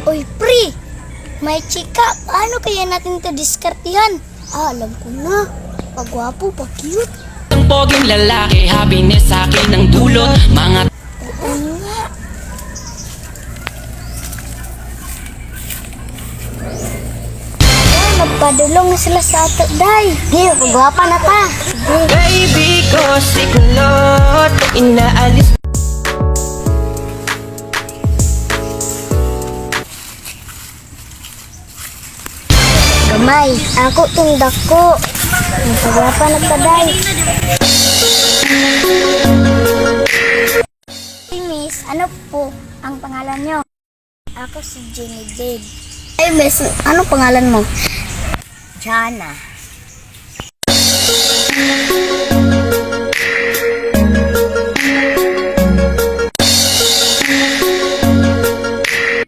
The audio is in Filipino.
Oy, pre! May chika, paano kaya natin ito diskartihan? Alam ko na. Pagwapo, pag-cute. Ang poging lalaki, happiness sa akin ang dulot. Mga Ano nga? Magpadulong na sila sa ato, day. Hey, pagwapa na ta. Sige. Baby ko si kulot, inaalis. Gamay, ako tindak ko. Pagwapa na ta, day. Hey, miss, ano po ang pangalan nyo? Ako si Jenny Jade. Hey, miss, ano pangalan mo? Jana.